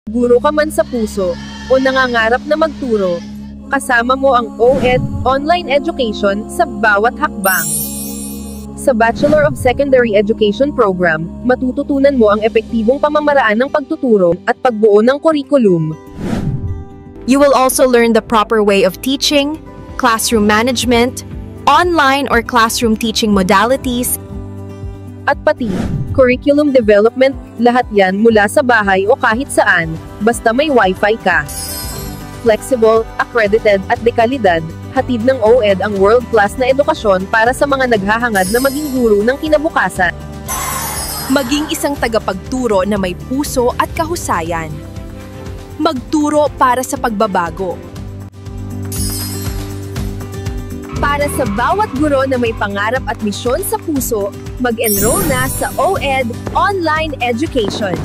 Guro ka man sa puso, o nangangarap na magturo, kasama mo ang OED, online education, sa bawat hakbang. Sa Bachelor of Secondary Education Program, matututunan mo ang epektibong pamamaraan ng pagtuturo at pagbuo ng kurikulum. You will also learn the proper way of teaching, classroom management, online or classroom teaching modalities, at pati, curriculum development, lahat yan mula sa bahay o kahit saan, basta may Wi-Fi ka. Flexible, accredited at dekalidad, hatid ng OED ang world-class na edukasyon para sa mga naghahangad na maging guro ng kinabukasan. Maging isang tagapagturo na may puso at kahusayan. Magturo para sa pagbabago. Para sa bawat guro na may pangarap at misyon sa puso, mag-enroll na sa OED Online Education.